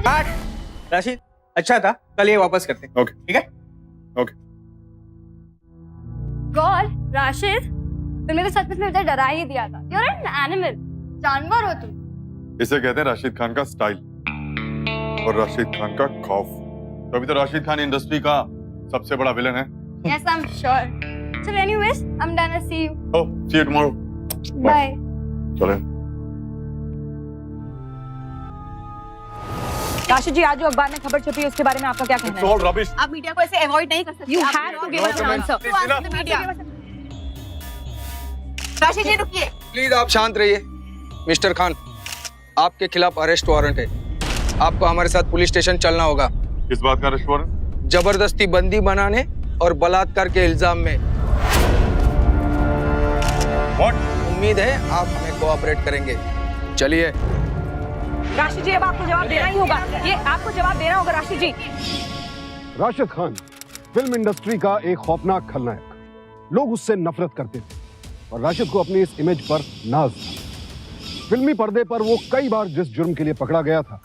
राशिद अच्छा था, कल ये वापस करते हैं। ओके ठीक है। ओके। गॉड राशिद, तुमने तो सच में मुझे डरा ही दिया था। You're an animal, जानवर हो तुम। इसे कहते हैं राशिद खान का स्टाइल और राशिद खान का खौफ। तो अभी तो राशिद खान इंडस्ट्री का सबसे बड़ा विलन है। Yes, I'm sure. So anyways, I'm done. I'll see you. Oh, see you tomorrow. Bye. चले। राशिद जी, आज जो अखबार में खबर छपी है उसके बारे में आपका क्या कहना It's all rubbish. आप मीडिया को ऐसे अवॉइड नहीं कर सकते। है? You have to give us an answer. Rashid जी रुकिए। प्लीज आप शांत रहिए। मिस्टर खान, आपके खिलाफ अरेस्ट वारंट है। आपको हमारे साथ पुलिस स्टेशन चलना होगा। किस बात का अरेस्ट वारंट? जबरदस्ती बंदी बनाने और बलात्कार के इल्जाम में। What? उम्मीद है आप हमें कोऑपरेट करेंगे। चलिए। राशिद जी, अब आपको जवाब देना ही होगा। ये आपको जवाब देना होगा राशिद जी। राशिद खान फिल्म इंडस्ट्री का एक खौफनाक खलनायक। लोग उससे नफरत करते थे और राशिद को अपनी इस इमेज पर नाज था। फिल्मी पर्दे पर वो कई बार जिस जुर्म के लिए पकड़ा गया था,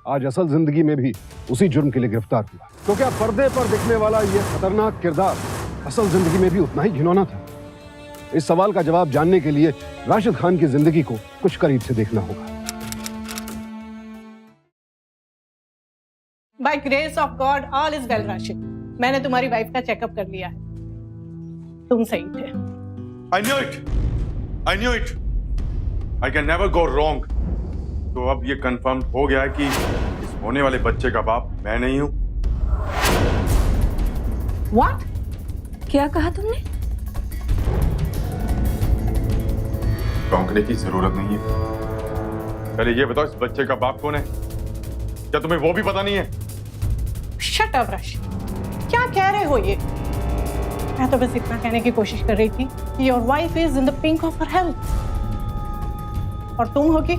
आज असल जिंदगी में भी उसी जुर्म के लिए गिरफ्तार हुआ। तो क्या पर्दे पर दिखने वाला यह खतरनाक किरदार असल जिंदगी में भी उतना ही घिनौना था? इस सवाल का जवाब जानने के लिए राशिद खान की जिंदगी को कुछ करीब से देखना होगा। By grace of God, all is well, Rashid. मैंने तुम्हारी वाइफ का चेकअप कर लिया है। तुम सही थे। I knew it. I knew it. I can never go wrong. तो अब ये कंफर्म हो गया है कि इस होने वाले बच्चे का बाप मैं नहीं हूं। What? क्या कहा तुमने? चौंकने की जरूरत नहीं है। पहले ये बताओ, इस बच्चे का बाप कौन है? क्या तुम्हें वो भी पता नहीं है? Shut up, Rashid. क्या कह रहे हो ये? मैं तो बस इतना कहने की कोशिश कर रही थी कि your wife is in the pink of her health। और तुम होगी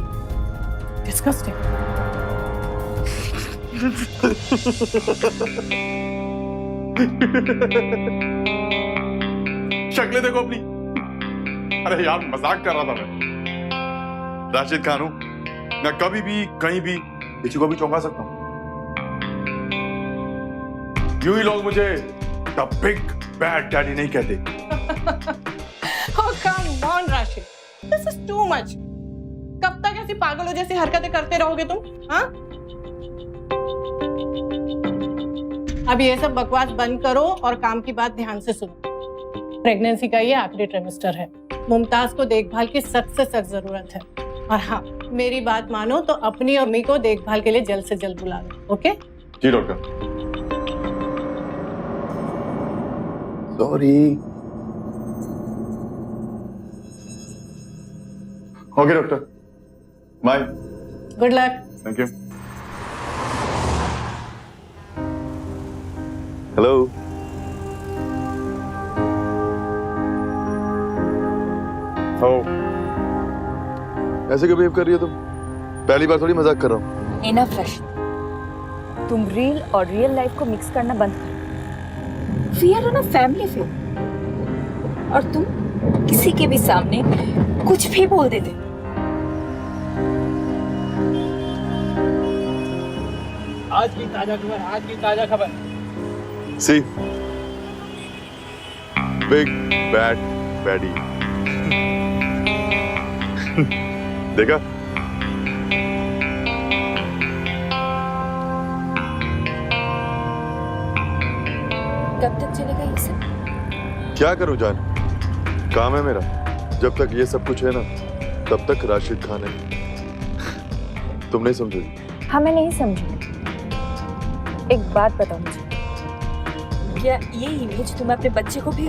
disgusting। शक्लें देखो अपनी। अरे यार, मजाक कर रहा था मैं। राशिद खान हूं, मैं कभी भी कहीं भी किसी को भी चौंका सकता हूं। यूं ही लोग मुझे द बिग बैड डैडी नहीं कहते। Oh come on, Rashid. This is too much। कब तक ऐसी पागलों जैसी हरकतें करते रहोगे तुम? हाँ? अब ये सब बकवास बंद करो और काम की बात ध्यान से सुनो। प्रेगनेंसी का ये आखिरी ट्रिमेस्टर है। मुमताज को देखभाल की सख्त से सख्त जरूरत है। और हाँ, मेरी बात मानो तो अपनी और मी को देखभाल के लिए जल्द से जल्द बुला लो। ओके? जी doctor. Sorry. Okay doctor, bye. Good luck. Thank you. Hello. ऐसे क्यों बिहेव कर रही हो तुम? पहली बार थोड़ी मजाक कर रहा हूँ। इनफ राशिद, तुम रील और रियल लाइफ को मिक्स करना बंद करो। We are on a family film और तुम किसी के भी सामने कुछ भी बोल देते। आज की ताजा खबर, आज की ताजा खबर। सी बिग बैड बैडी। देखा? कब तक चलेगा ये सब? क्या करूं जान, काम है मेरा। जब तक ये सब कुछ है ना, तब तक राशिद खान है। तुम नहीं समझोगी? हाँ, मैं नहीं समझी। एक बात बताओ मुझे, क्या ये इमेज तुम अपने बच्चे को भी?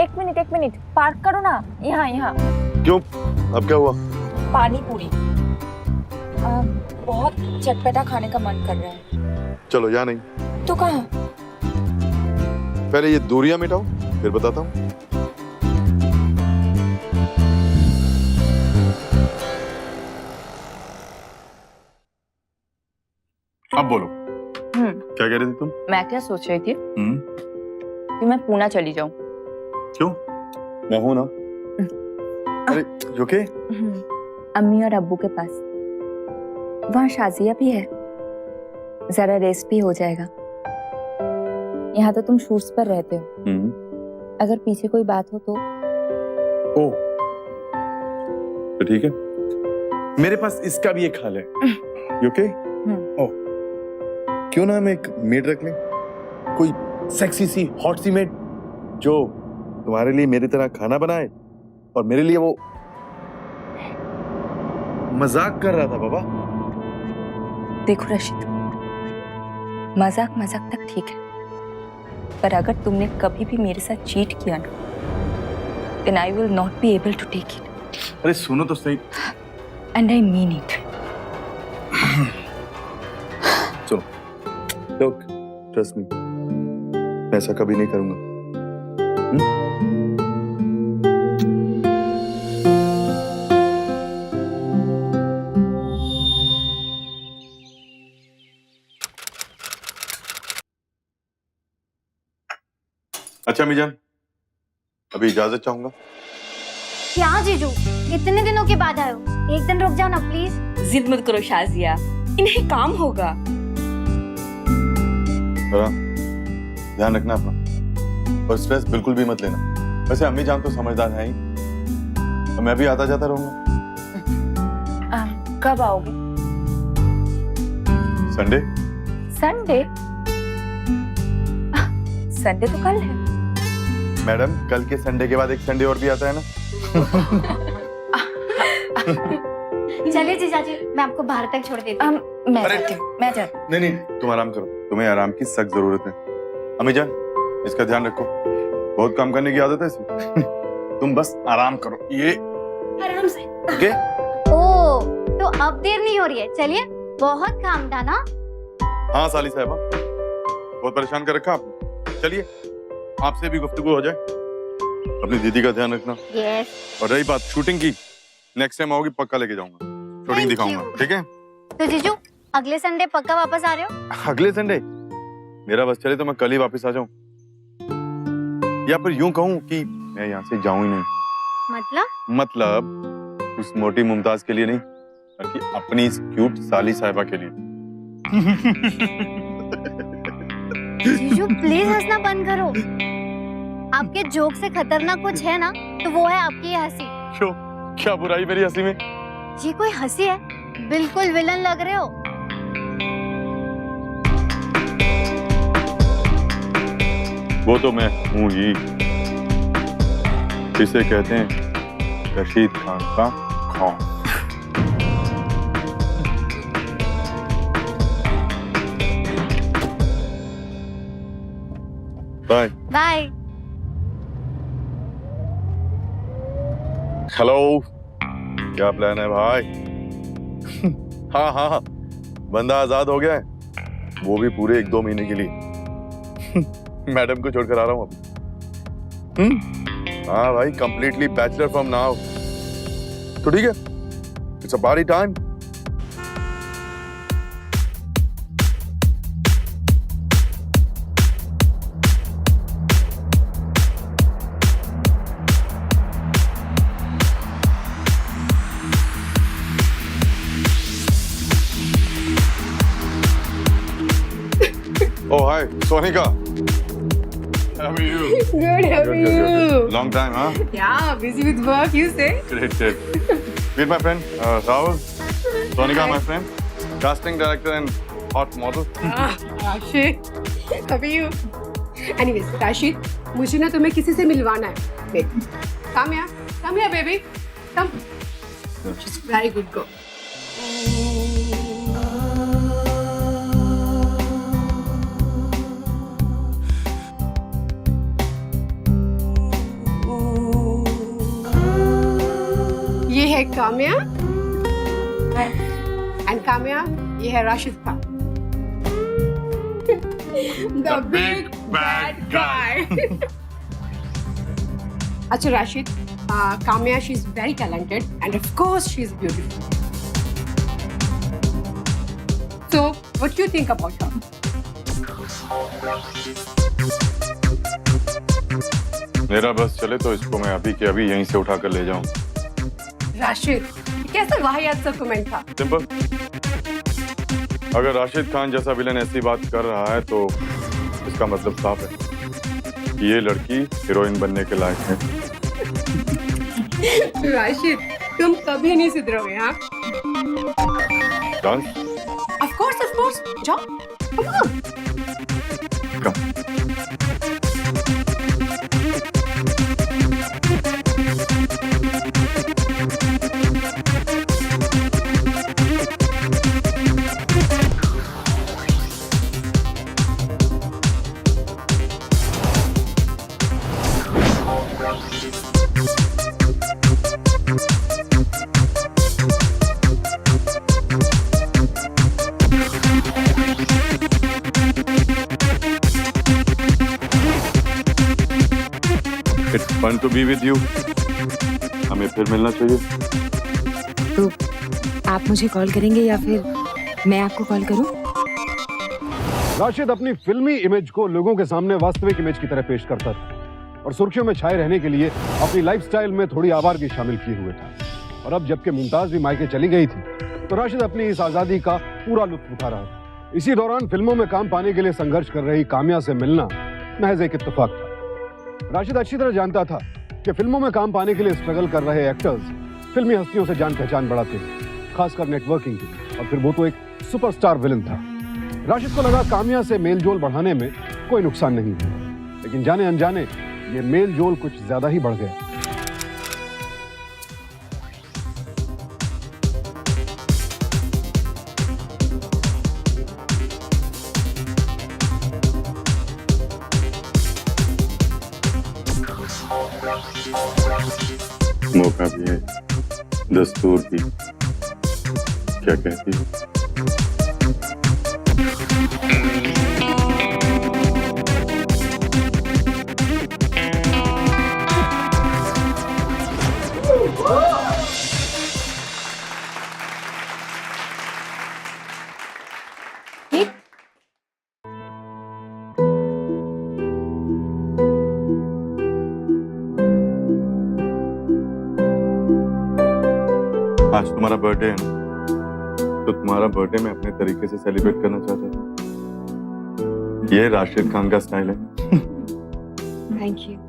एक मिनट पार्क करो ना। यहाँ। क्यों? अब क्या हुआ? पानी पूरी बहुत चटपटा खाने का मन कर रहा है। चलो, यहाँ नहीं तो कहाँ? पहले ये दूरियां मिटाओ, फिर बताता हूँ। अब बोलो। क्या कह रही थी तुम? मैं क्या सोच रही थी, कि मैं पूना चली जाऊं। क्यों? मैं हूं ना। अरे you okay? अम्मी और अब्बू के पास। वहाँ शाजिया भी है, जरा रेस्ट भी हो जाएगा। यहाँ तो तुम शूट्स पर रहते हो, अगर पीछे कोई बात हो तो। ओ, तो ठीक है। मेरे पास इसका भी एक हाल है। You okay? ओ, क्यों ना हम एक मेड रख लें, कोई सेक्सी सी हॉट सी मेड जो तुम्हारे लिए मेरी तरह खाना बनाए और मेरे लिए वो मजाक कर रहा था बाबा। देखो रशीद, मजाक मजाक तक ठीक है, पर अगर तुमने कभी भी मेरे साथ चीट किया ना, then I will not be able to take it. अरे सुनो तो सही। And I mean it. चलो, look, trust me, मैं ऐसा कभी नहीं करूंगा। अच्छा मीजान, अभी इजाजत चाहूंगा। क्या जीजू, इतने दिनों के बाद आए हो, एक दिन रुक जाओ ना प्लीज। जिद मत करो शाजिया, इन्हें काम होगा। ध्यान रखना अपना और स्ट्रेस बिल्कुल भी मत लेना। वैसे अम्मी जान तो समझदार है ही, तो मैं भी आता जाता रहूंगा। कब आओगे? संडे। संडे? संडे तो कल है। मैडम, कल के संडे के बाद एक संडे और भी आता है ना। चलिए जीजाजी, मैं आपको बाहर तक छोड़ देती हूँ। मैं जाती हूँ, मैं जाती हूँ। नहीं, तुम आराम करो, तुम्हें आराम की सख्त जरूरत है। अम्मी जान, इसका ध्यान रखो, बहुत काम करने की आदत है इसे। तुम बस आराम करो, ये आराम से। ओके? ओ, तो अब देर नहीं हो रही है, चलिए, बहुत काम था ना। हाँ साली साहबा, बहुत परेशान कर रखा आपने। चलिए, आपसे भी गुफ्तगू हो जाए। अपनी दीदी का ध्यान रखना। यस। और रही बात शूटिंग की, नेक्स्ट टाइम आओगी पक्का लेके जाऊंगा, शूटिंग दिखाऊंगा, ठीक है? तो जीजू, अगले संडे पक्का वापस आ रहे हो? अगले संडे मेरा बस चले तो मैं कल ही वापस आ जाऊं, या फिर यूं कहूं कि मैं यहाँ से जाऊं ही नहीं। मतलब उस मोटी मुमताज के लिए नहीं, बल्कि अपनी इस क्यूट साली साहिबा के लिए। जीजू प्लीज हंसना बंद करो। आपके जोक से खतरनाक कुछ है ना, तो वो है आपकी ये हंसी। क्यों? क्या बुराई मेरी हंसी में? ये कोई हंसी है? बिल्कुल विलन लग रहे हो। वो तो मैं हूँ ही, इसे कहते हैं रशीद खान का खौफ। Bye bye. हेलो, क्या प्लान है भाई? हाँ हाँ, बंदा आजाद हो गया है, वो भी पूरे 1-2 महीने के लिए। मैडम को छोड़कर आ रहा हूँ अभी। हाँ भाई, कंप्लीटली बैचलर फ्रॉम नाउ। तो ठीक है, it's a party time. Oh, hi, Sonika. How are you? Good, how are you? Long time, huh? Yeah, busy with work, you say? Great, great. Meet my friend, Rahul. Sonika, my friend. Casting director and hot model. Rashid, how are you? Anyways, Rashid, मुझे ना तुम्हें किसी से मिलवाना है। Wait, come here, baby. Come. She's very good girl. ये है Kamya and Kamya, ये है Rashid Khan, the big bad guy. अच्छा Rashid, Kamya, she is very talented and of course she is beautiful. So what do you think about her? मेरा बस चले तो इसको मैं अभी के अभी यहीं से उठा कर ले जाऊं। राशिद, कैसा वाहियात सा कमेंट था। सिंपल। अगर राशिद खान जैसा विलन ऐसी बात कर रहा है तो इसका मतलब साफ है कि ये लड़की हीरोइन बनने के लायक है। राशिद, तुम कभी नहीं सुधरोगे। हाँ, डांस ऑफ कोर्स, जाओ, come on. Come. It's fun to be with you. हमें फिर मिलना चाहिए। तो आप मुझे कॉल करेंगे या फिर मैं आपको कॉल करूं? राशिद अपनी फिल्मी इमेज को लोगों के सामने वास्तविक इमेज की तरह पेश करता था और सुर्खियों में छाए रहने के लिए अपनी लाइफस्टाइल में थोड़ी आवारगी शामिल किए हुए था। और अब जबकि मुमताज भी मायके चली गई थी तो राशिद अपनी इस आजादी का पूरा लुत्फ उठा रहा था। इसी दौरान फिल्मों में काम पाने के लिए संघर्ष कर रही काम्या से मिलना महज एक इत्तेफाक था। राशिद अच्छी तरह जानता था कि फिल्मों में काम पाने के लिए स्ट्रगल कर रहे एक्टर्स फिल्मी हस्तियों से जान पहचान बढ़ाते हैं, खासकर नेटवर्किंग की। और फिर वो तो एक सुपरस्टार विलन था। राशिद को लगा काम्या से मेलजोल बढ़ाने में कोई नुकसान नहीं है, लेकिन जाने अनजाने ये मेलजोल कुछ ज्यादा ही बढ़ गया। मौका भी है, दस्तूर भी। क्या कहती है? आज तुम्हारा बर्थडे है ना, तो तुम्हारा बर्थडे मैं अपने तरीके से सेलिब्रेट करना चाहता था। ये राशिद खान का स्टाइल है। Thank you.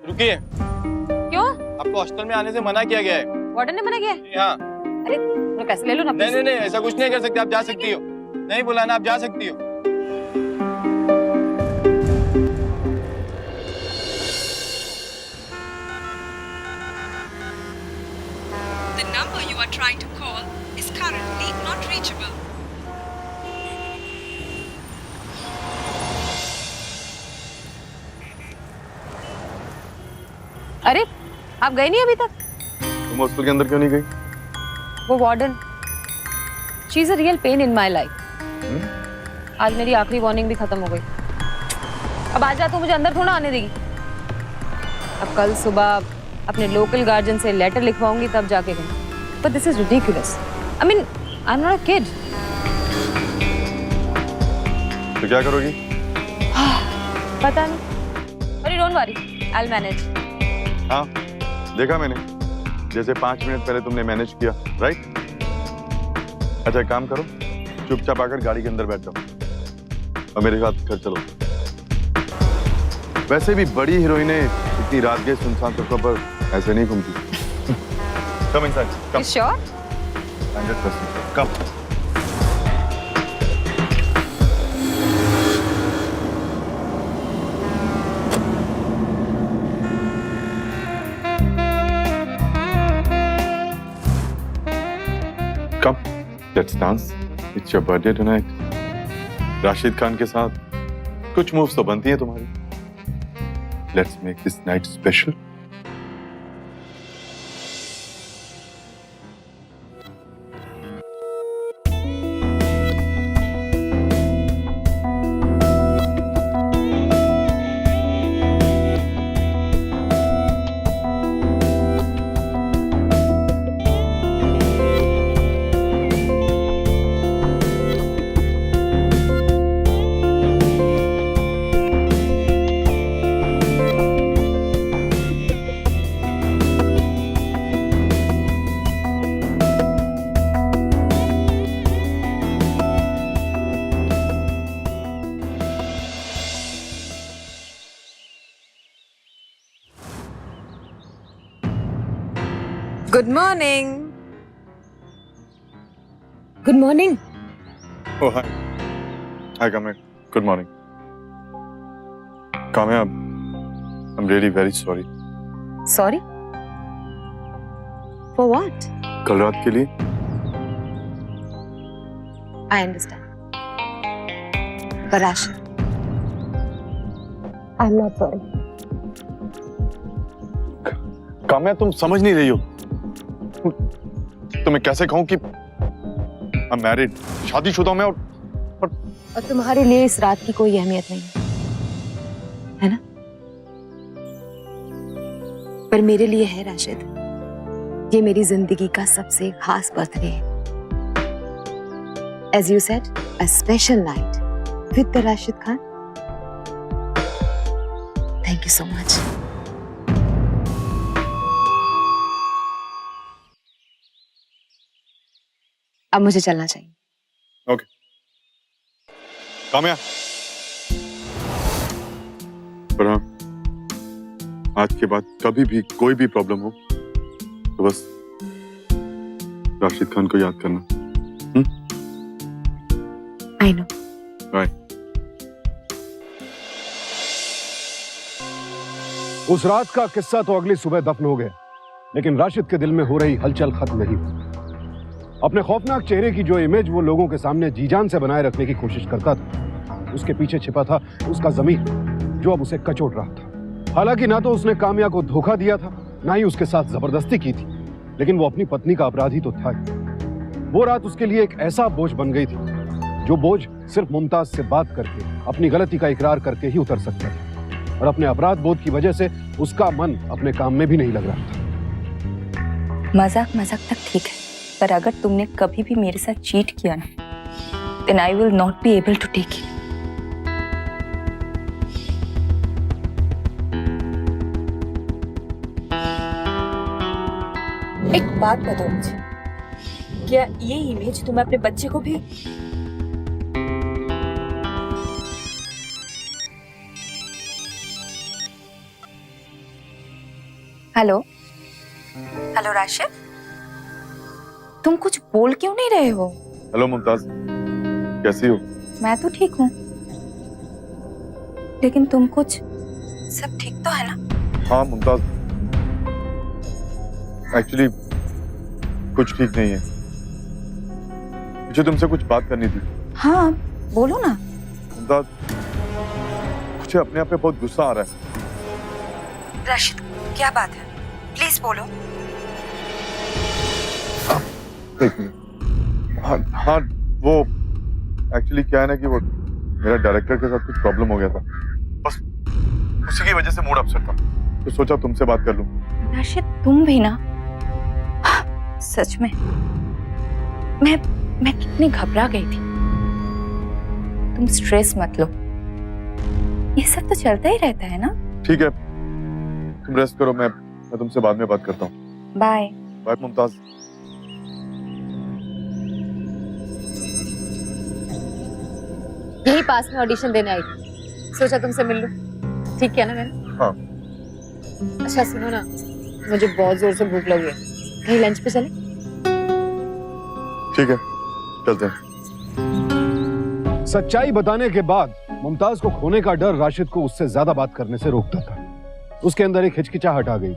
रुकिए। क्यों? आपको हॉस्टल में आने से मना किया गया है। वार्डन ने मना किया? हाँ। अरे थोड़ा पैसे ले लो ना। नहीं, ऐसा कुछ नहीं कर सकते। आप जा सकती हो। नहीं बुलाना, आप जा सकती हो। The number you are trying to call is currently not reachable. अरे आप गए नहीं अभी तक? तुम हॉस्टल के अंदर क्यों नहीं गई? वो warden, she is a real pain in my life. आज मेरी आखिरी वार्निंग भी खत्म हो गई। अब आज रात तो मुझे अंदर थोड़ा आने देगी। अब कल सुबह अपने लोकल गार्जियन से लेटर लिखवाऊंगी तब जाके गई। But this is ridiculous. I mean I am not a kid. तो क्या करोगी? पता नहीं। अरे don't worry, I will manage. हाँ, देखा मैंने, जैसे 5 मिनट पहले तुमने मैनेज किया, राइट? अच्छा एक काम करो, चुपचाप आकर गाड़ी के अंदर बैठ जाओ और मेरे साथ घर चलो। वैसे भी बड़ी हीरोइनें इतनी रात के सुनसान सड़कों पर ऐसे नहीं घूमती। Come inside, come. Sure? 100%, come. Come, let's dance. It's your birthday tonight. Rashid Khan के साथ कुछ मूव्स तो बनती हैं तुम्हारी। Let's make this night special. Good morning. Good morning. Oh, hi. Hi, Kamya. Good morning. Kamya, I'm really very sorry. Sorry for what? कल रात के लिए आई अंडरस्टैंड, पर Rashid, I am not sorry. Kamya, तुम समझ नहीं रही हो। तुम्हें कैसे कहूं कि I'm married, शादीशुदा हूं मैं, और तुम्हारे लिए इस रात की कोई अहमियत नहीं है ना? पर मेरे लिए है राशिद। ये मेरी जिंदगी का सबसे खास बर्थडे है। As you said, a special night with the Rashid Khan. Thank you so much. अब मुझे चलना चाहिए। ओके काम्या, पर हाँ, आज के बाद कभी भी कोई भी प्रॉब्लम हो तो बस राशिद खान को याद करना। I know. बाय। उस रात का किस्सा तो अगली सुबह दफन हो गया, लेकिन राशिद के दिल में हो रही हलचल खत्म नहीं हुई। अपने खौफनाक चेहरे की जो इमेज वो लोगों के सामने जी जान से बनाए रखने की कोशिश करता था, उसके पीछे छिपा था उसका ज़मीर, जो अब उसे कचोट रहा था। हालांकि ना तो उसने काम्या को धोखा दिया था, ना ही उसके साथ जबरदस्ती की थी, लेकिन वो अपनी पत्नी का अपराधी तो था ही। वो रात उसके लिए एक ऐसा बोझ बन गई थी, जो बोझ सिर्फ मुमताज से बात करके, अपनी गलती का इकरार करके ही उतर सकता था। और अपने अपराध बोध की वजह से उसका मन अपने काम में भी नहीं लग रहा था। मजाक मजाक तक ठीक है, पर अगर तुमने कभी भी मेरे साथ चीट किया ना, then I will not be able to take it. एक बात बताओ मुझे, क्या ये इमेज तुम्हें अपने बच्चे को भी? हेलो हेलो राशिद, तुम कुछ बोल क्यों नहीं रहे हो? हेलो मुमताज, कैसी हो? मैं तो ठीक हूँ, लेकिन तुम कुछ, सब ठीक तो है ना? हाँ मुमताज, एक्चुअली कुछ ठीक नहीं है। मुझे तुमसे कुछ बात करनी थी। हाँ बोलो ना। मुमताज, मुझे अपने आप पे बहुत गुस्सा आ रहा है। राशिद, क्या बात है? प्लीज बोलो। एक मिनट। हाँ हाँ, वो एक्चुअली क्या है ना कि वो मेरा डायरेक्टर के साथ कुछ प्रॉब्लम हो गया था, बस उसी की वजह से मूड अपसेट था, तो सोचा तुमसे बात कर लूं। राशिद, तुम भी ना, सच में मैं कितनी घबरा गई थी। तुम स्ट्रेस मत लो, ये सब तो चलता ही रहता है ना। ठीक है, तुम रेस्ट करो, मैं तुमसे बाद में बात करता हूँ। Bye bye Mumtaz. यही पास में ऑडिशन देने आई थी, सोचा तुमसे मिल लूं। ठीक किया ना मैंने? हाँ। अच्छा सुनो ना, मुझे बहुत जोर से भूख लगी है, कहीं लंच पे चले? ठीक है, चलते हैं। सच्चाई बताने के बाद मुमताज को खोने का डर राशिद को उससे ज्यादा बात करने से रोकता था। उसके अंदर एक हिचकिचाहट आ गई।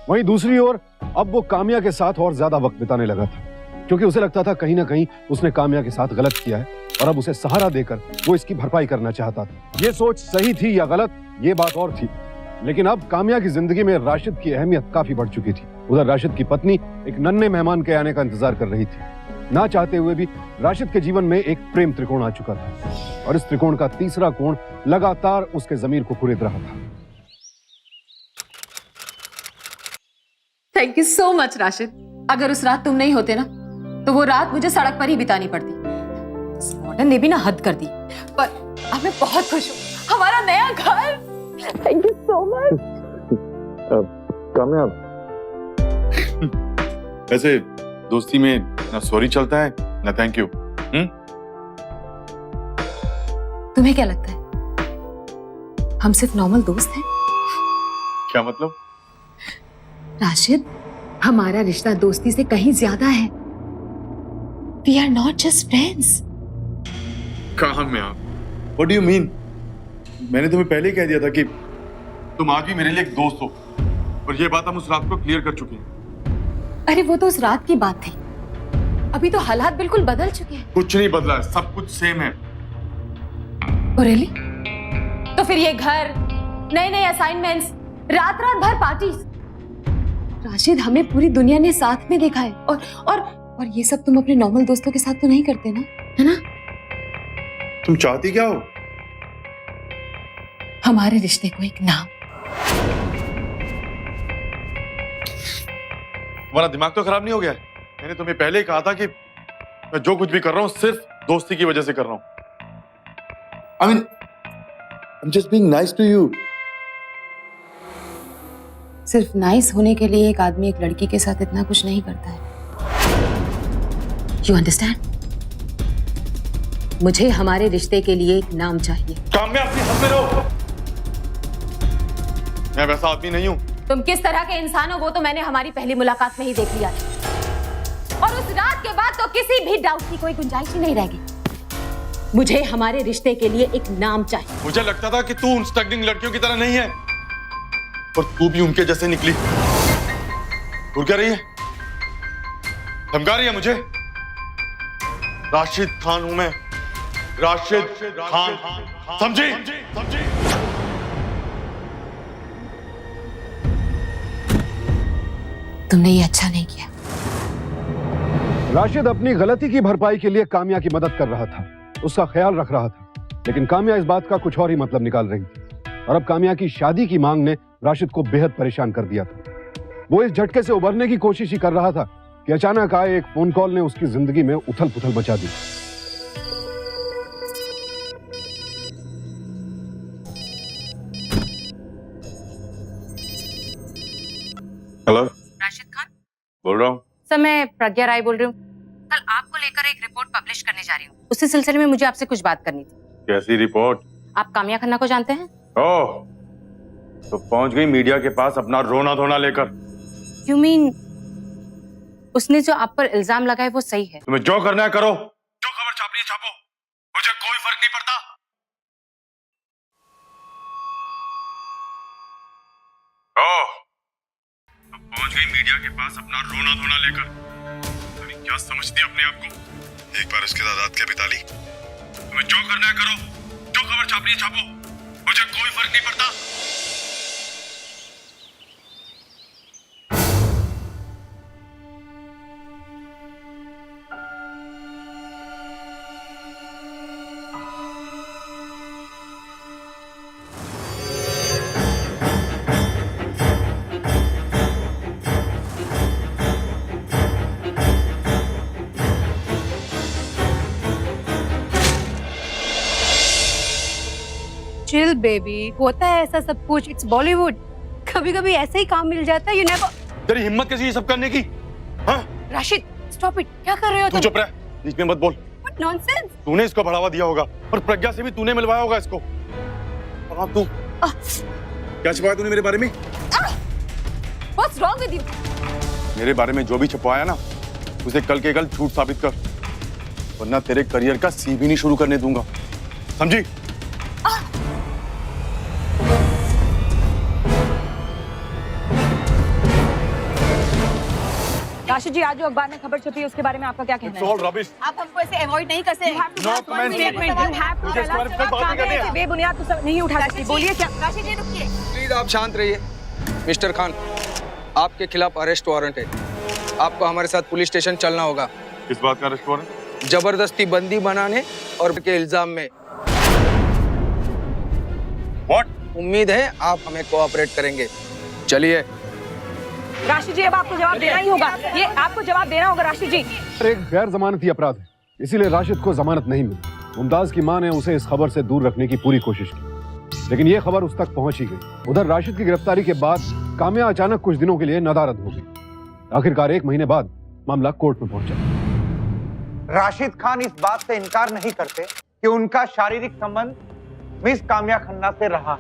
वहीं दूसरी ओर अब वो काम्या के साथ और ज्यादा वक्त बिताने लगा था, क्योंकि उसे लगता था कहीं ना कहीं उसने काम्या के साथ गलत किया है और अब उसे सहारा देकर वो इसकी भरपाई करना चाहता था। ये सोच सही थी या गलत, ये बात और थी, लेकिन अब काम्या की जिंदगी में राशिद की अहमियत काफी बढ़ चुकी थी। उधर राशिद की पत्नी एक नन्हे मेहमान के आने का इंतजार कर रही थी। ना चाहते हुए भी राशिद के जीवन में एक प्रेम त्रिकोण आ चुका था, और इस त्रिकोण का तीसरा कोण लगातार उसके जमीर को कुरेद रहा था। Thank you so much Rashid. अगर उस रात तुम नहीं होते ना, तो वो रात मुझे सड़क पर ही बितानी पड़ती। मॉडर्न ने भी ना हद कर दी, पर अब मैं बहुत खुश हूँ। हमारा नया घर। Thank you so much. कामयाब। वैसे दोस्ती में ना सॉरी चलता है ना थैंक यू। तुम्हें क्या लगता है हम सिर्फ नॉर्मल दोस्त हैं? क्या मतलब? राशिद, हमारा रिश्ता दोस्ती से कहीं ज्यादा है। We are not just friends. Kamya, what do you mean? मैंने तुम्हें पहले ही कह दिया था कि तुम आज भी मेरे लिए एक दोस्त हो, और ये बात हम उस रात को क्लियर कर चुके हैं। अरे वो तो उस रात की बात थी, अभी तो हालात बिल्कुल बदल चुके हैं। कुछ नहीं बदला है, सब कुछ सेम है। Oh, really? तो फिर ये घर, नए नए असाइनमेंट्स, रात रात भर पार्टीज। राशिद, हमें पूरी दुनिया ने साथ में देखा है, और ये सब तुम अपने नॉर्मल दोस्तों के साथ तो नहीं करते ना, है ना? तुम चाहती क्या हो? हमारे रिश्ते को एक नाम। तुम्हारा दिमाग तो खराब नहीं हो गया है? मैंने तुम्हें पहले ही कहा था कि मैं जो कुछ भी कर रहा हूँ सिर्फ दोस्ती की वजह से कर रहा हूँ। I mean, I'm just being nice to you. सिर्फ नाइस होने के लिए एक आदमी एक लड़की के साथ इतना कुछ नहीं करता है। You understand? मुझे हमारे रिश्ते के लिए एक नाम चाहिए। काम्या, अपनी हद में रहो। मैं वैसा आदमी नहीं हूँ। तुम किस तरह के इंसान हो वो तो मैंने हमारी पहली मुलाकात में ही देख लिया, और उस रात के बाद तो किसी भी डाउट की कोई गुंजाइश ही नहीं रहेगी। मुझे हमारे रिश्ते के लिए एक नाम चाहिए। मुझे लगता था कि तू उन स्टगनिंग लड़कियों की तरह नहीं है, और तू भी उनके जैसे निकली। और क्या रही है? धमका रही है मुझे? राशिद खान हूं मैं, राशिद खान, समझी? तुमने ये अच्छा नहीं किया। राशिद अपनी गलती की भरपाई के लिए काम्या की मदद कर रहा था, उसका ख्याल रख रहा था, लेकिन काम्या इस बात का कुछ और ही मतलब निकाल रही थी, और अब काम्या की शादी की मांग ने राशिद को बेहद परेशान कर दिया था। वो इस झटके से उबरने की कोशिश ही कर रहा था कि अचानक आए एक फोन कॉल ने उसकी जिंदगी में उथल पुथल मचा दी। हेलो, राशिद खान, बोल रहा हूँ। सर मैं प्रज्ञा राय बोल रही हूँ। कल आपको लेकर एक रिपोर्ट पब्लिश करने जा रही हूँ, उसी सिलसिले में मुझे आपसे कुछ बात करनी थी। कैसी रिपोर्ट? आप काम्या खन्ना को जानते हैं? ओह, तो पहुंच गई मीडिया के पास अपना रोना धोना लेकर। यू मीन उसने जो आप पर इल्जाम लगाए वो सही है? तुम्हें जो करना है करो, जो खबर छापनी है छापो, मुझे कोई फर्क नहीं पड़ता। ओह, तो पहुंच गई मीडिया के पास अपना रोना धोना लेकर। अरे क्या समझती है अपने आप को? एक बार इसके साथ रात क्या बिता ली। तुम्हें जो करना है करो, जो खबर छापनी है छापो, मुझे कोई फर्क नहीं पड़ता। चिल बेबी, होता है ऐसा सब कुछ, इट्स बॉलीवुड। कभी कभी ऐसे ही काम मिल जाता है। You never. तेरी हिम्मत कैसी है सब करने की? हाँ? राशिद, स्टॉप इट, क्या कर रहे हो तू तुम? चुप रह, बीच में मत बोल। What nonsense. तूने इसको बढ़ावा दिया होगा, और प्रज्ञा से भी तूने मिलवाया होगा इसको। और अब तू क्या छुपाया तूने मेरे बारे में? What's wrong with you? मेरे बारे में जो भी छुपाया ना, उसे कल के कल झूठ साबित कर, वरना तेरे करियर का सी भी नहीं शुरू करने दूंगा, समझी? राशिद जी, आज जो अखबार में खबर छपी है उसके बारे में आपका क्या कहना है? रबिश। आप हमको ऐसे अवॉइड नहीं कर सकते। बेबुनियाद तो सब नहीं उठा सकती। बोलिए क्या? राशिद जी रुकिए। प्लीज आप शांत रहिए। मिस्टर खान, आपके खिलाफ अरेस्ट वारंट है। आपको हमारे साथ पुलिस स्टेशन चलना होगा। किस बात का अरेस्ट वारंट? जबरदस्ती बंदी बनाने और के इल्जाम में। What? उम्मीद है आप हमें कोऑपरेट करेंगे। चलिए। राशिद जी, अब आपको जवाब देना ही होगा। ये आपको जवाब देना होगा राशिद जी। एक गैर जमानती अपराध है, इसीलिए राशिद को जमानत नहीं मिली। मुमताज की मां ने उसे इस खबर से दूर रखने की पूरी कोशिश की, लेकिन यह खबर उस तक पहुंच ही गई। उधर राशिद की गिरफ्तारी के बाद काम्या अचानक कुछ दिनों के लिए नदारद हो गई। आखिरकार 1 महीने बाद मामला कोर्ट में पहुंचा। राशिद खान इस बात से इनकार नहीं करते कि उनका शारीरिक संबंध मिस काम्या खन्ना से रहा,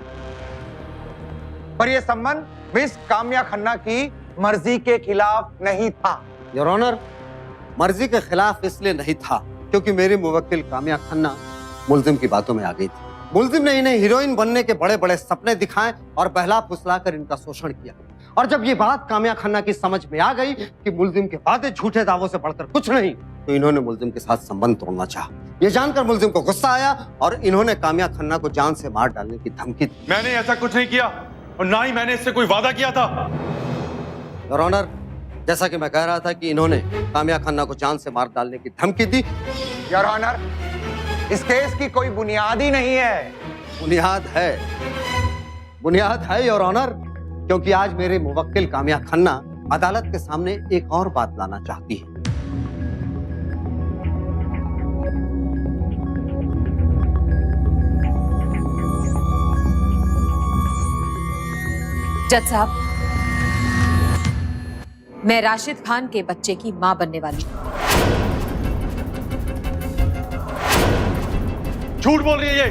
पर यह संबंध मिस काम्या खन्ना की मर्जी के खिलाफ नहीं था। योर ऑनर, मर्जी के खिलाफ इसलिए नहीं था क्योंकि मेरी मुवक्किल काम्या खन्ना मुल्जिम की बातों में आ गई थी। मुल्जिम ने इन्हें हीरोइन बनने के बड़े बड़े सपने दिखाए और बहला फुसला कर इनका शोषण किया। और जब ये बात काम्या खन्ना की समझ में आ गई कि मुल्जिम के वादे झूठे दावों से बढ़कर कुछ नहीं, तो इन्होंने मुल्जिम के साथ संबंध तोड़ना चाहा। ये जानकर मुल्जिम को गुस्सा आया और इन्होंने काम्या खन्ना को जान से मार डालने की धमकी दी। मैंने ऐसा कुछ नहीं किया और ना ही मैंने इससे कोई वादा किया था। योर ऑनर, जैसा कि मैं कह रहा था कि इन्होंने काम्या खन्ना को जान से मार डालने की धमकी दी। योर ऑनर, इस केस की कोई बुनियाद ही नहीं है। बुनियाद है योर ऑनर, क्योंकि आज मेरे मुवक्किल काम्या खन्ना अदालत के सामने एक और बात लाना चाहती है। जज साहब, मैं राशिद खान के बच्चे की मां बनने वाली हूं। झूठ बोल रही है ये,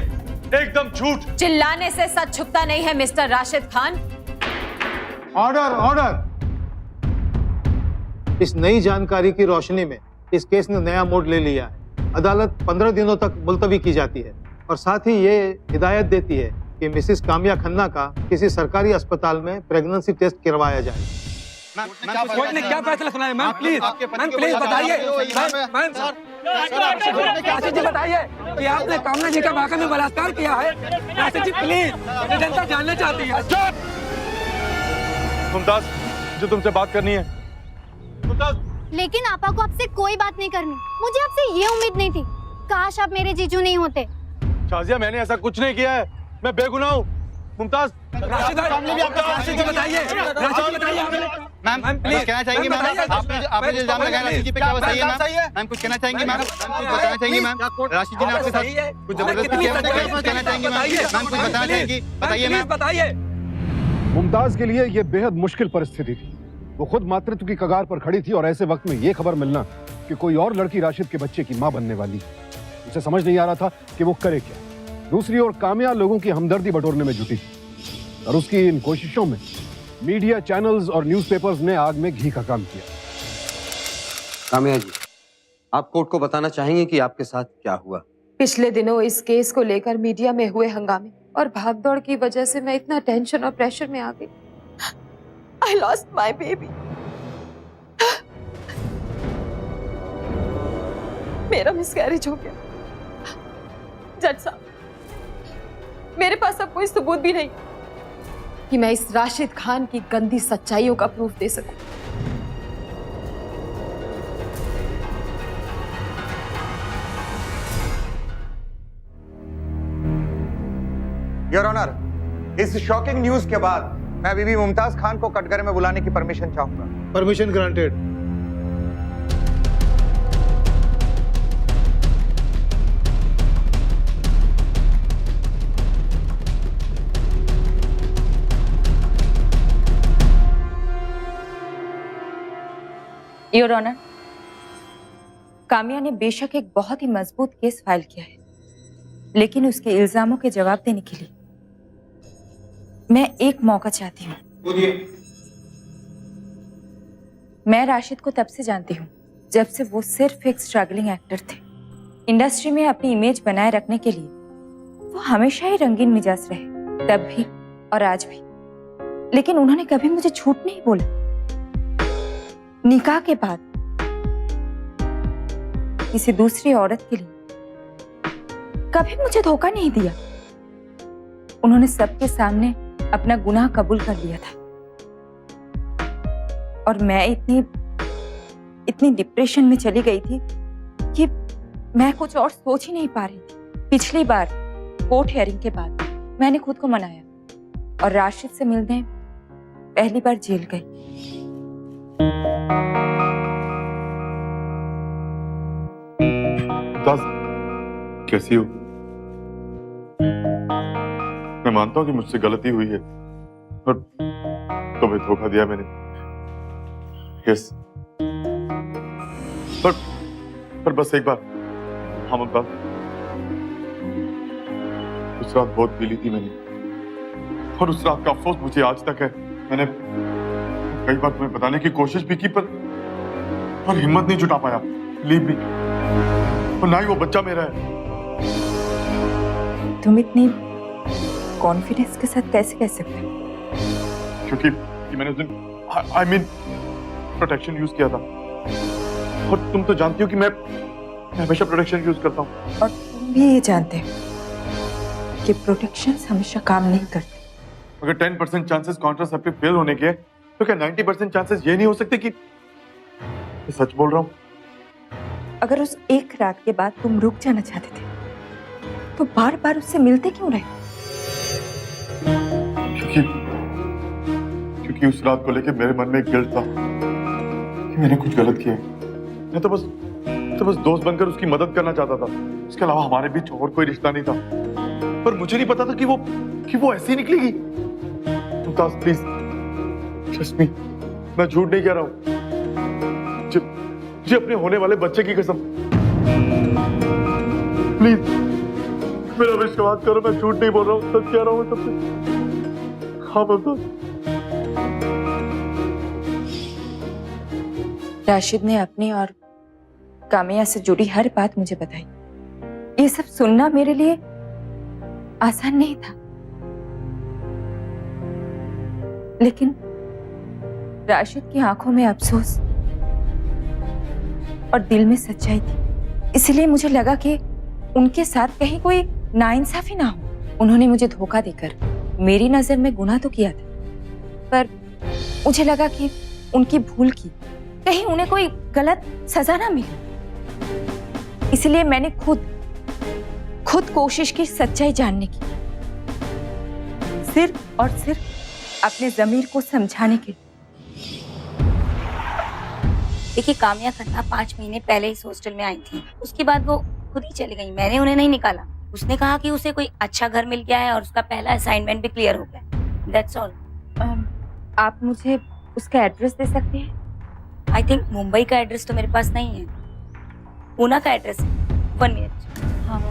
एकदम झूठ। चिल्लाने से सच छुपता नहीं है mister Rashid Khan. Order order. इस नई जानकारी की रोशनी में इस केस ने नया मोड़ ले लिया है। अदालत 15 दिनों तक मुलतवी की जाती है और साथ ही ये हिदायत देती है कि मिसेस काम्या खन्ना का किसी सरकारी अस्पताल में प्रेगनेंसी टेस्ट करवाया जाए। कोर्ट ने क्या फैसला सुनाया? मैम प्लीज, मैम प्लीज बताइए। मैम राशिद जी बताइए कि आपने कामना जी का वाकई में बलात्कार किया है। राशिद जी प्लीज, जनता जानना चाहती है। मुमताज, जो तुमसे बात करनी है। मुमताज, लेकिन आपा को आपसे कोई बात नहीं करनी। मुझे आपसे ये उम्मीद नहीं थी। काश आप मेरे जीजू नहीं होते। शाजिया, मैंने ऐसा कुछ नहीं किया है, मैं बेगुनाह हूँ। मुमताज, राशिद जी बताइए। मैम प्लीज कहना चाहेंगी मैम, आपने जो इल्जाम लगाया राशिद जी पे क्या बताइए मैम? मैम कुछ कहना चाहेंगी मैम? कुछ बताना चाहेंगी मैम? राशिद जी ने आपके साथ कुछ जबरदस्ती किया, कुछ कहना चाहेंगी मैम? कुछ बताना चाहेंगी? बताइए मैम। बताइए। मुमताज के लिए यह बेहद मुश्किल परिस्थिति थी। वो खुद मातृत्व की कगार पर खड़ी थी और ऐसे वक्त में यह खबर मिलना कि कोई और लड़की राशिद के बच्चे की मां बनने वाली, उसे समझ नहीं आ रहा था कि वो करे क्या। दूसरी ओर काम्या लोगों की हमदर्दी बटोरने में जुटी थी और उसकी इन कोशिशों में मीडिया चैनल्स और न्यूज़पेपर्स ने आग में घी का काम किया। काम्या जी, आप कोर्ट को बताना चाहेंगे कि आपके साथ क्या हुआ? पिछले दिनों इस केस को लेकर मीडिया में हुए हंगामे और भागदौड़ की वजह से मैं इतना टेंशन और प्रेशर में आ गई। I lost my baby. मेरा मिसकैरेज हो गया। जज साहब, मेरे पास अब कोई सबूत भी नहीं कि मैं इस राशिद खान की गंदी सच्चाइयों का प्रूफ दे सकूं। योर ऑनर, इस शॉकिंग न्यूज के बाद मैं बीबी मुमताज खान को कटघरे में बुलाने की परमिशन चाहूंगा। Permission granted. Your honour, Kamya ने बेशक एक बहुत ही मजबूत केस फाइल किया है, लेकिन उसके इल्जामों के जवाब देने के लिए मैं एक मौका चाहती हूँ। मैं राशिद को तब से जानती हूँ जब से वो सिर्फ एक स्ट्रगलिंग एक्टर थे। इंडस्ट्री में अपनी इमेज बनाए रखने के लिए वो हमेशा ही रंगीन मिजाज रहे, तब भी और आज भी। लेकिन उन्होंने कभी मुझे झूठ नहीं बोला। निकाह के बाद किसी दूसरी औरत के लिए कभी मुझे धोखा नहीं दिया। उन्होंने सबके सामने अपना गुनाह कबूल कर लिया था और मैं इतनी डिप्रेशन में चली गई थी कि मैं कुछ और सोच ही नहीं पा रही थी। पिछली बार कोर्ट हियरिंग के बाद मैंने खुद को मनाया और राशिद से मिलने पहली बार जेल गई। कैसी हो? मैं मानता हूं कि मुझसे गलती हुई है और तुम्हें धोखा दिया मैंने। यस, पर बस एक बार। हाँ मुमताज, उस रात बहुत पी ली थी मैंने और उस रात का अफसोस मुझे आज तक है। कई बार तुम्हें बताने की कोशिश भी की, पर हिम्मत नहीं जुटा पाया। Leave me. और ना ही वो बच्चा मेरा है। तुम इतनी कॉन्फिडेंस के साथ कैसे कह सकते हो? क्योंकि मैंने उस दिन आई मीन प्रोटेक्शन यूज किया था, और तुम तो जानती हो कि मैं हमेशा प्रोटेक्शन यूज करता हूँ। और तुम भी ये जानते हो कि प्रोटेक्शन हमेशा काम नहीं करते। अगर 10% चांसेस कॉन्ट्रासेप्टिव फेल होने के, तो क्या 90% चांसेस ये नहीं हो सकते कि मैं सच बोल रहा हूँ? अगर उस एक रात के बाद तुम रुक जाना चाहते थे, तो बार बार उससे मिलते क्यों रहे? क्योंकि उस रात को लेके मेरे मन में एक गिल्ट था कि मैंने कुछ गलत किया है। मैं तो बस दोस्त बनकर उसकी मदद करना चाहता था। इसके अलावा हमारे बीच और कोई रिश्ता नहीं था। पर मुझे नहीं पता था कि वो ऐसे ही निकलेगी। मुमताज प्लीज ट्रस्ट मी, मैं झूठ नहीं कह रहा हूँ। मुझे अपने होने वाले बच्चे की कसम, प्लीज मेरा विश्वास करो, मैं झूठ नहीं बोल रहा हूँ, सच कह रहा हूँ सबसे। हाँ मुमताज। राशिद ने अपनी और कामिया से जुड़ी हर बात मुझे बताई। ये सब सुनना मेरे लिए आसान नहीं था, लेकिन राशिद की आंखों में अफसोस और दिल में सच्चाई थी। इसलिए मुझे लगा कि उनके साथ कहीं कोई नाइंसाफी ना हो। उन्होंने मुझे धोखा देकर मेरी नजर में गुनाह तो किया था, पर मुझे लगा कि उनकी भूल की कहीं उन्हें कोई गलत सजा ना मिले। इसलिए मैंने खुद कोशिश की सच्चाई जानने की, सिर्फ और सिर्फ अपने ज़मीर को समझाने के लिए। देखिए, कामिया खन्ना 5 महीने पहले इस हॉस्टल में आई थी। उसके बाद वो खुद ही चली गई, मैंने उन्हें नहीं निकाला। उसने कहा कि उसे कोई अच्छा घर मिल गया है और उसका पहला असाइनमेंट भी क्लियर हो गया। That's all. आप मुझे उसका एड्रेस दे सकते हैं? आई थिंक मुंबई का एड्रेस तो मेरे पास नहीं है, पूना का एड्रेस है। 1 मिनट। हाँ।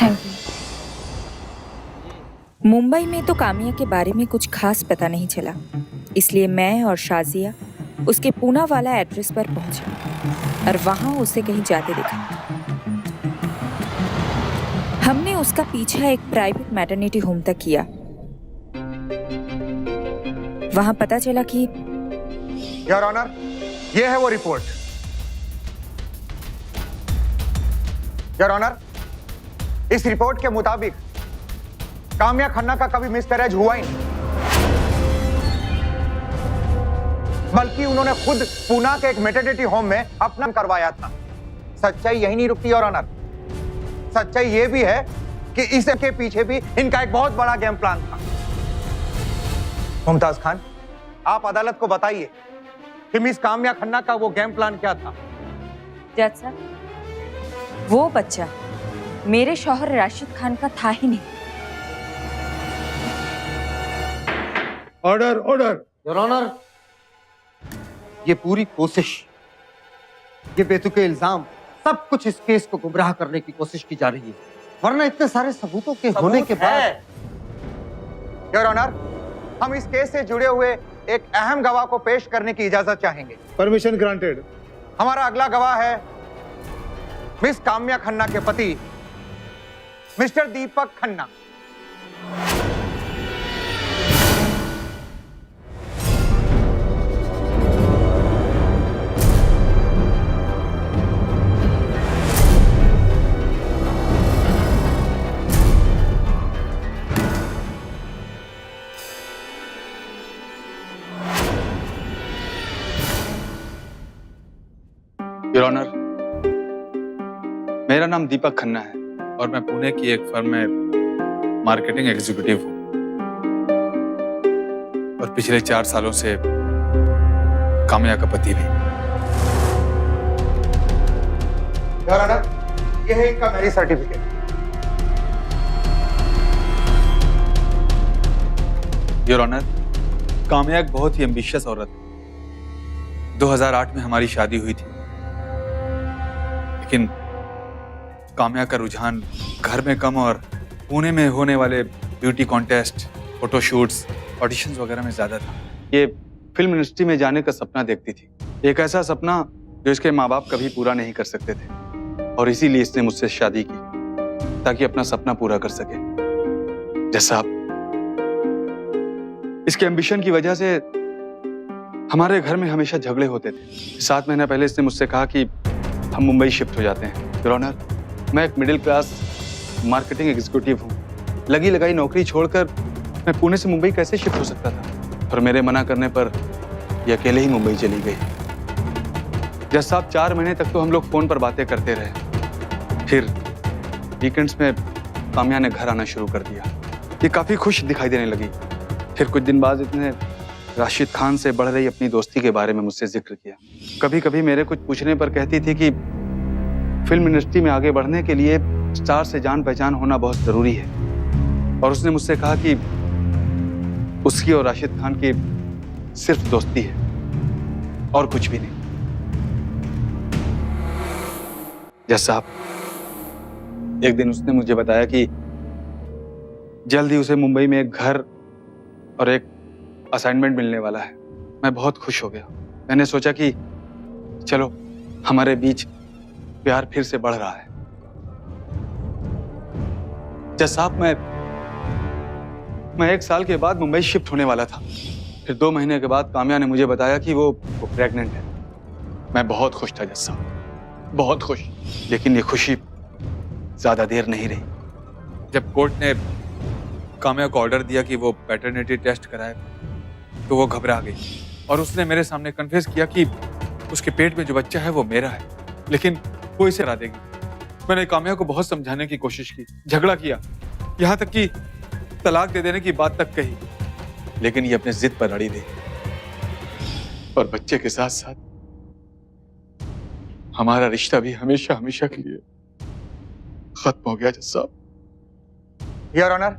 Thank you. मुंबई में तो कामिया के बारे में कुछ खास पता नहीं चला, इसलिए मैं और शाजिया उसके पूना वाला एड्रेस पर पहुंचे और वहां उसे कहीं जाते देखा। हमने उसका पीछा एक प्राइवेट मैटरनिटी होम तक किया। वहां पता चला कि योर ऑनर, ये है वो रिपोर्ट। योर ऑनर, इस रिपोर्ट के मुताबिक कामिया खन्ना का कभी मिसकैरेज हुआ ही नहीं, बल्कि उन्होंने खुद पूना के एक मैटरनिटी होम में अपना करवाया था। सच्चाई यही नहीं रुकती योर ऑनर, सच्चाई ये भी है कि इसके पीछे भी इनका एक बहुत बड़ा गेम प्लान था। मुमताज खान, आप अदालत को बताइए कि मिस कामिया खन्ना का वो गेम प्लान क्या था। जज साहब, वो बच्चा मेरे शौहर राशिद खान का था ही नहीं। Order order. योर ऑनर, ये पूरी कोशिश, ये बेतुके इल्जाम, सब कुछ इस केस को गुमराह करने की कोशिश की जा रही है, वरना इतने सारे सबूतों के होने के बाद। योर ऑनर, हम इस केस से जुड़े हुए एक अहम गवाह को पेश करने की इजाजत चाहेंगे। Permission granted. हमारा अगला गवाह है मिस काम्या खन्ना के पति mister Deepak Khanna. Your honour, मेरा नाम दीपक खन्ना है और मैं पुणे की एक फर्म में मार्केटिंग एग्जीक्यूटिव हूँ और पिछले 4 सालों से कामिया का पति भी। योर ऑनर, यह है इनका marriage certificate. Your honour, Kamiya एक बहुत ही एम्बिशियस औरत है। 2008 में हमारी शादी हुई थी, लेकिन काम्या का रुझान घर में कम और पुणे में होने वाले ब्यूटी कॉन्टेस्ट, फोटोशूट्स, ऑडिशंस वगैरह में ज्यादा था। ये फिल्म इंडस्ट्री में जाने का सपना देखती थी, एक ऐसा सपना जो इसके माँ बाप कभी पूरा नहीं कर सकते थे, और इसीलिए इसने मुझसे शादी की ताकि अपना सपना पूरा कर सके। जैसा आप इसके एम्बिशन की वजह से हमारे घर में हमेशा झगड़े होते थे। 7 महीने पहले इसने मुझसे कहा कि हम मुंबई शिफ्ट हो जाते हैं। योर ऑनर, मैं एक मिडिल क्लास मार्केटिंग एग्जीक्यूटिव हूँ। लगी लगाई नौकरी छोड़कर मैं पुणे से मुंबई कैसे शिफ्ट हो सकता था? और मेरे मना करने पर ये अकेले ही मुंबई चली गई। जज साहब, 4 महीने तक तो हम लोग फोन पर बातें करते रहे। फिर वीकेंड्स में काम्या ने घर आना शुरू कर दिया। ये काफी खुश दिखाई देने लगी। फिर कुछ दिन बाद इसने राशिद खान से बढ़ रही अपनी दोस्ती के बारे में मुझसे जिक्र किया। कभी कभी मेरे कुछ पूछने पर कहती थी कि फिल्म इंडस्ट्री में आगे बढ़ने के लिए स्टार से जान पहचान होना बहुत जरूरी है, और उसने मुझसे कहा कि उसकी और राशिद खान की सिर्फ दोस्ती है और कुछ भी नहीं। जज साहब, एक दिन उसने मुझे बताया कि जल्द ही उसे मुंबई में एक घर और एक असाइनमेंट मिलने वाला है। मैं बहुत खुश हो गया। मैंने सोचा कि चलो, हमारे बीच प्यार फिर से बढ़ रहा है। जज साहब, मैं 1 साल के बाद मुंबई शिफ्ट होने वाला था। फिर 2 महीने के बाद काम्या ने मुझे बताया कि वो प्रेग्नेंट है। मैं बहुत खुश था जज साहब, बहुत खुश। लेकिन ये खुशी ज्यादा देर नहीं रही। जब कोर्ट ने काम्या को ऑर्डर दिया कि वो पैटर्निटी टेस्ट कराए, तो वो घबरा गई और उसने मेरे सामने कन्फेस किया कि उसके पेट में जो बच्चा है वो मेरा है, लेकिन वो इसे हरा देगी। मैंने काम्या को बहुत समझाने की कोशिश की, झगड़ा किया, यहाँ तक कि तलाक दे देने की बात तक कही, लेकिन ये अपने जिद पर अड़ी रही। और बच्चे के साथ साथ हमारा रिश्ता भी हमेशा हमेशा के लिए खत्म हो गया। जज साहब। योर ऑनर,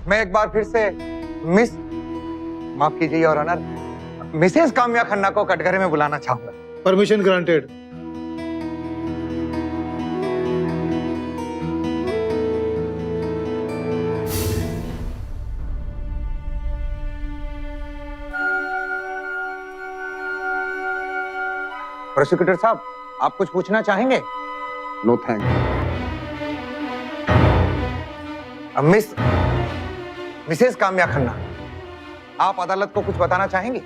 मैं एक बार फिर से माफ कीजिए your honour, missus Kamya Khanna को कटघरे में बुलाना चाहूंगा। Permission granted. प्रोसिक्यूटर साहब, आप कुछ पूछना चाहेंगे? No thank missus Kamya Khanna, आप अदालत को कुछ बताना चाहेंगी?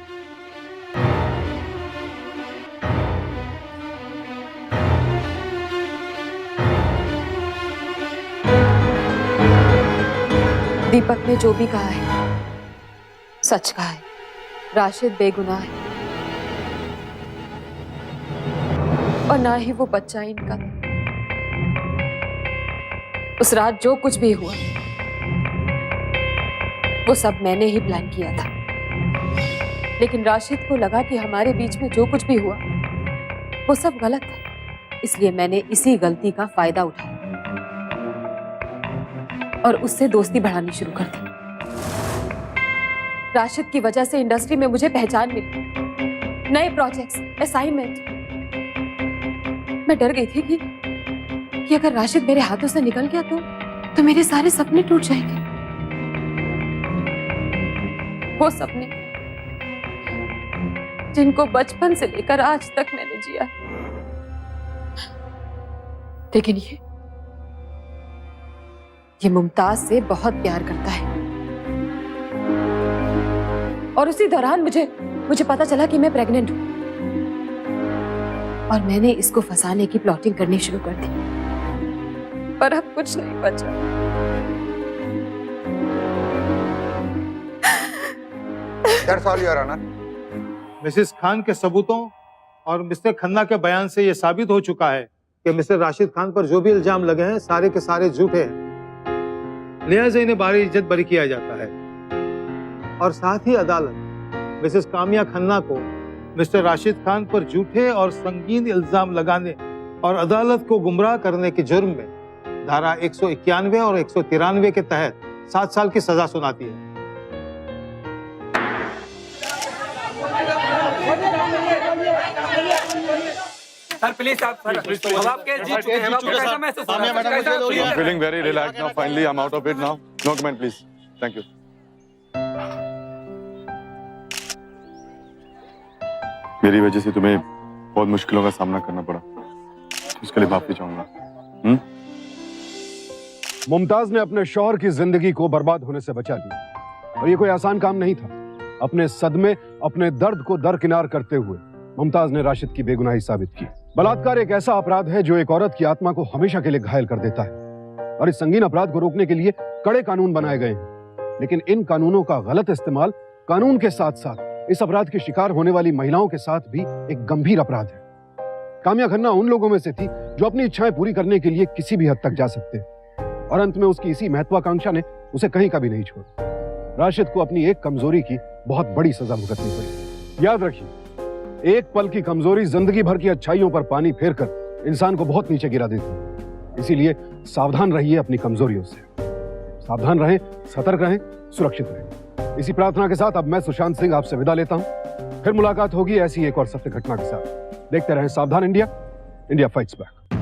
दीपक ने जो भी कहा है सच कहा है। राशिद बेगुनाह है और ना ही वो बच्चा इनका। उस रात जो कुछ भी हुआ वो सब मैंने ही प्लान किया था, लेकिन राशिद को लगा कि हमारे बीच में जो कुछ भी हुआ वो सब गलत है, इसलिए मैंने इसी गलती का फायदा उठाया और उससे दोस्ती बढ़ानी शुरू कर दी। राशिद की वजह से इंडस्ट्री में मुझे पहचान मिली, नए प्रोजेक्ट्स, असाइनमेंट। मैं डर गई थी कि अगर राशिद मेरे हाथों से निकल गया तो मेरे सारे सपने टूट जाएंगे। वो सपने जिनको बचपन से लेकर आज तक मैंने जिया, लेकिन ये मुमताज से बहुत प्यार करता है। और उसी दौरान मुझे पता चला कि मैं प्रेग्नेंट हूं और मैंने इसको फंसाने की प्लॉटिंग करनी शुरू कर दी, पर अब कुछ नहीं बचा। That's all, Your Honor. Mrs Khan के सबूतों और मिस्टर खन्ना के बयान से यह साबित हो चुका है कि मिस्टर राशिद खान पर जो भी इल्जाम लगे हैं सारे के सारे झूठे हैं, लिहाजा इन्हें बारी इज्जत बरी किया जाता है। और साथ ही अदालत मिसेस काम्या खन्ना को मिस्टर राशिद खान पर झूठे और संगीन इल्जाम लगाने और अदालत को गुमराह करने के जुर्म में धारा 191 और 193 के तहत 7 साल की सजा सुनाती है। सर प्लीज आप सर अब आपके जीत चुके हैं, आपको कैसा महसूस हो रहा है? कैसा I'm feel feeling very relaxed now. Finally, I'm out of it now. No comment, please. Thank you. मेरी वजह से तुम्हें बहुत मुश्किलों का सामना करना पड़ा, उसके लिए माफी चाहूंगा। मुमताज ने अपने शौहर की जिंदगी को बर्बाद होने से बचा लिया और ये कोई आसान काम नहीं था। अपने सदमे, अपने दर्द को दरकिनार करते हुए मुमताज ने राशिद की बेगुनाही साबित की। बलात्कार एक ऐसा अपराध है जो एक औरत की आत्मा को हमेशा के लिए घायल कर देता है और इस संगीन अपराध को रोकने के लिए कड़े कानून बनाए गए हैं, लेकिन इन कानूनों का गलत इस्तेमाल कानून के साथ साथ इस अपराध के शिकार होने वाली महिलाओं के साथ भी एक गंभीर अपराध है। काम्या खन्ना उन लोगों में से थी जो अपनी इच्छाएं पूरी करने के लिए किसी भी हद तक जा सकते हैं और अंत में उसकी इसी महत्वाकांक्षा ने उसे कहीं का भी नहीं छोड़ा। राशिद को अपनी एक कमजोरी की बहुत बड़ी सजा भुगतनी पड़ी। याद रखिए, एक पल की कमजोरी जिंदगी भर की अच्छाइयों पर पानी फेरकर इंसान को बहुत नीचे गिरा देती है। इसीलिए सावधान रहिए अपनी कमजोरियों से। सावधान रहें, सतर्क रहें, सुरक्षित रहें। इसी प्रार्थना के साथ अब मैं सुशांत सिंह आपसे विदा लेता हूं। फिर मुलाकात होगी ऐसी एक और सत्य घटना के साथ। देखते रहें सावधान इंडिया, इंडिया फाइट्स बैक।